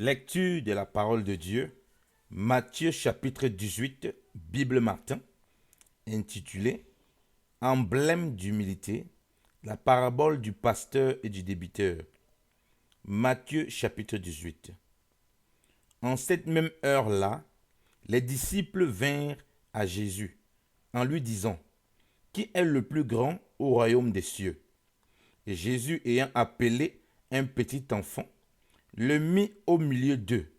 Lecture de la parole de Dieu, Matthieu chapitre 18, Bible Martin, intitulé Emblème d'humilité, la parabole du pasteur et du débiteur. Matthieu chapitre 18. En cette même heure-là, les disciples vinrent à Jésus en lui disant, « Qui est le plus grand au royaume des cieux ?» Et Jésus, ayant appelé un petit enfant, le mit au milieu d'eux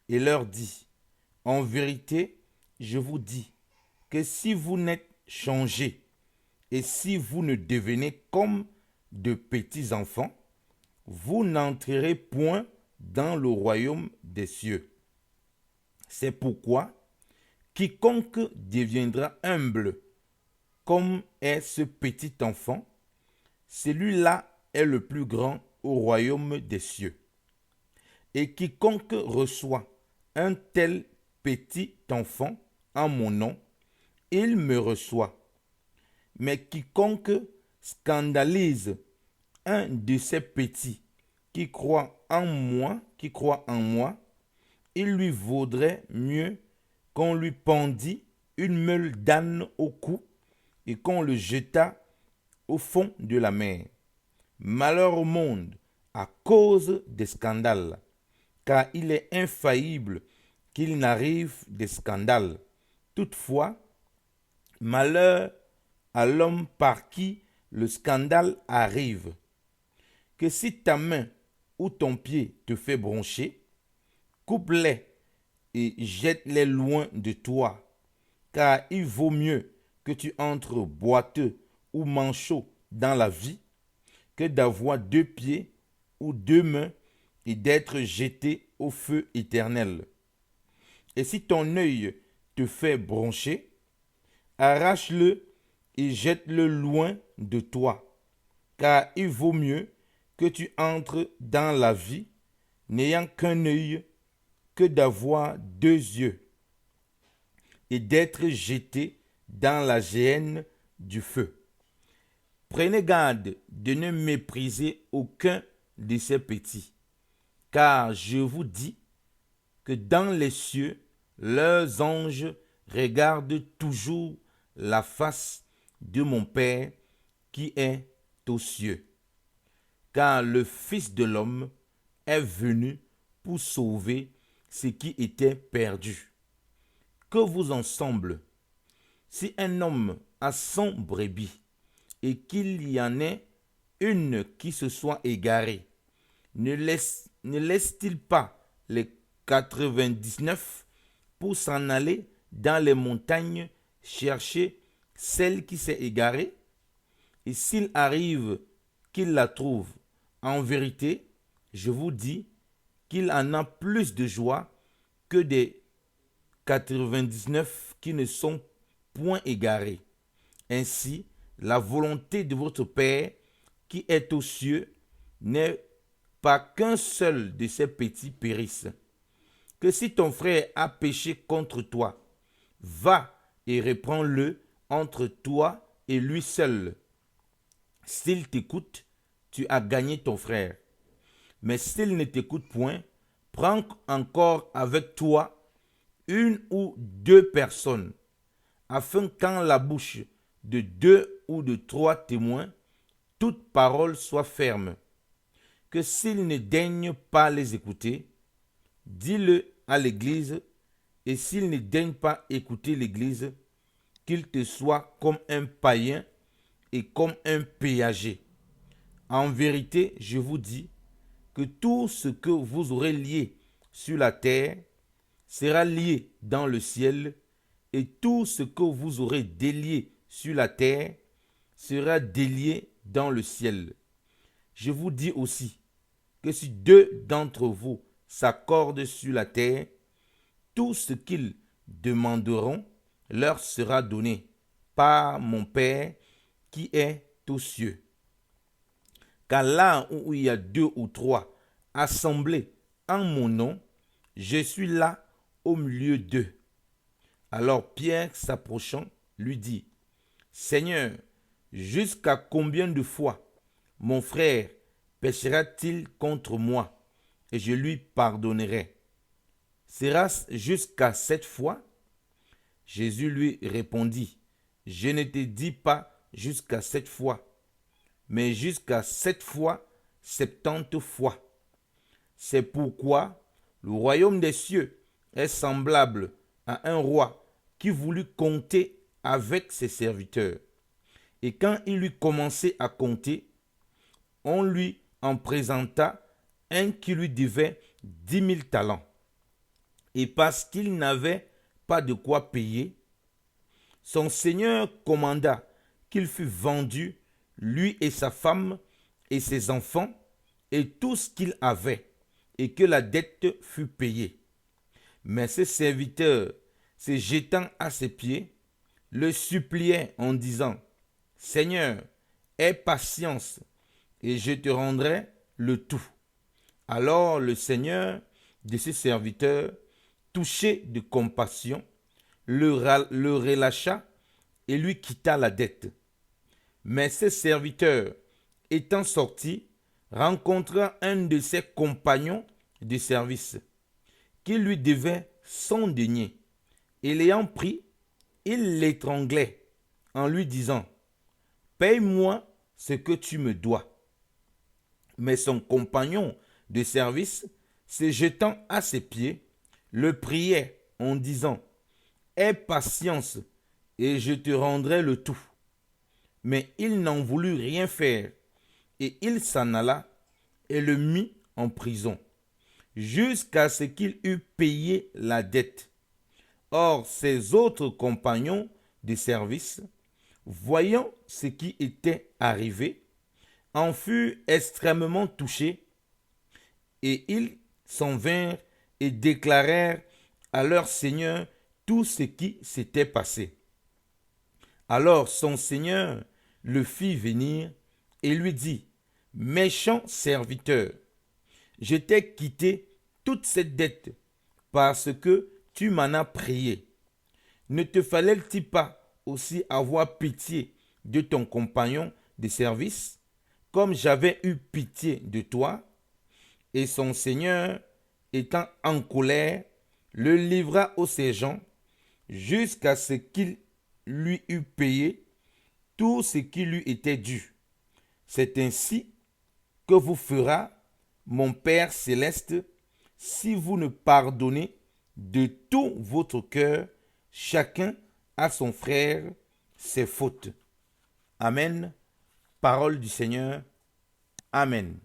et leur dit, « En vérité, je vous dis que si vous n'êtes changés et si vous ne devenez comme de petits enfants, vous n'entrerez point dans le royaume des cieux. C'est pourquoi quiconque deviendra humble comme est ce petit enfant, celui-là est le plus grand au royaume des cieux. Et quiconque reçoit un tel petit enfant en mon nom, il me reçoit. Mais quiconque scandalise un de ces petits qui croit en moi, il lui vaudrait mieux qu'on lui pendît une meule d'âne au cou et qu'on le jetât au fond de la mer. Malheur au monde à cause des scandales, car il est infaillible qu'il n'arrive des scandales. Toutefois, malheur à l'homme par qui le scandale arrive. Que si ta main ou ton pied te fait broncher, coupe-les et jette-les loin de toi, car il vaut mieux que tu entres boiteux ou manchot dans la vie, que d'avoir 2 pieds ou 2 mains et d'être jeté au feu éternel. Et si ton œil te fait broncher, arrache-le et jette-le loin de toi, car il vaut mieux que tu entres dans la vie n'ayant qu'un œil que d'avoir 2 yeux et d'être jeté dans la géhenne du feu. Prenez garde de ne mépriser aucun de ces petits, car je vous dis que dans les cieux, leurs anges regardent toujours la face de mon Père qui est aux cieux. Car le Fils de l'homme est venu pour sauver ce qui était perdu. Que vous en semble, si un homme a 100 brebis et qu'il y en ait une qui se soit égarée, ne laisse-t-il pas les 99 pour s'en aller dans les montagnes chercher celle qui s'est égarée? Et s'il arrive qu'il la trouve, en vérité, je vous dis qu'il en a plus de joie que des 99 qui ne sont point égarés. Ainsi, la volonté de votre Père qui est aux cieux n'est pas qu'un seul de ces petits périsse. Que si ton frère a péché contre toi, va et reprends-le entre toi et lui seul. S'il t'écoute, tu as gagné ton frère. Mais s'il ne t'écoute point, prends encore avec toi 1 ou 2 personnes, afin qu'en la bouche de 2 ou de 3 témoins, toute parole soit ferme. Que s'il ne daigne pas les écouter, dis-le à l'Église, et s'il ne daigne pas écouter l'Église, qu'il te soit comme un païen et comme un péager. En vérité, je vous dis que tout ce que vous aurez lié sur la terre sera lié dans le ciel, et tout ce que vous aurez délié sur la terre sera délié dans le ciel. Je vous dis aussi que si 2 d'entre vous s'accordent sur la terre, tout ce qu'ils demanderont leur sera donné par mon Père qui est aux cieux. Car là où il y a 2 ou 3 assemblés en mon nom, je suis là au milieu d'eux. Alors Pierre, s'approchant, lui dit, « Seigneur, jusqu'à combien de fois mon frère péchera-t-il contre moi et je lui pardonnerai. Sera-ce jusqu'à 7 fois? Jésus lui répondit, je ne te dis pas jusqu'à 7 fois, mais jusqu'à 7 fois, 70 fois. C'est pourquoi le royaume des cieux est semblable à un roi qui voulut compter avec ses serviteurs. Et quand il eut commencé à compter, on lui en présenta un qui lui devait 10 000 talents. Et parce qu'il n'avait pas de quoi payer, son seigneur commanda qu'il fût vendu, lui et sa femme et ses enfants, et tout ce qu'il avait, et que la dette fût payée. Mais ses serviteurs, se jetant à ses pieds, le suppliaient en disant, « Seigneur, aie patience, et je te rendrai le tout. » Alors le Seigneur de ses serviteurs, touché de compassion, le relâcha et lui quitta la dette. Mais ses serviteurs, étant sortis, rencontrèrent un de ses compagnons de service, qui lui devait 100 deniers, et l'ayant pris, il l'étranglait en lui disant, « Paye-moi ce que tu me dois. » Mais son compagnon de service, se jetant à ses pieds, le priait en disant, « Aie patience, et je te rendrai le tout. » Mais il n'en voulut rien faire, et il s'en alla et le mit en prison, jusqu'à ce qu'il eût payé la dette. Or, ses autres compagnons de service, voyant ce qui était arrivé, en furent extrêmement touchés, et ils s'en vinrent et déclarèrent à leur seigneur tout ce qui s'était passé. Alors son seigneur le fit venir et lui dit, « Méchant serviteur, je t'ai quitté toute cette dette parce que tu m'en as prié. Ne te fallait-il pas aussi avoir pitié de ton compagnon de service, comme j'avais eu pitié de toi? » Et son seigneur, étant en colère, le livra aux sergents jusqu'à ce qu'il lui eût payé tout ce qui lui était dû. C'est ainsi que vous fera mon Père céleste si vous ne pardonnez de tout votre cœur chacun à son frère ses fautes. Amen. Parole du Seigneur. Amen.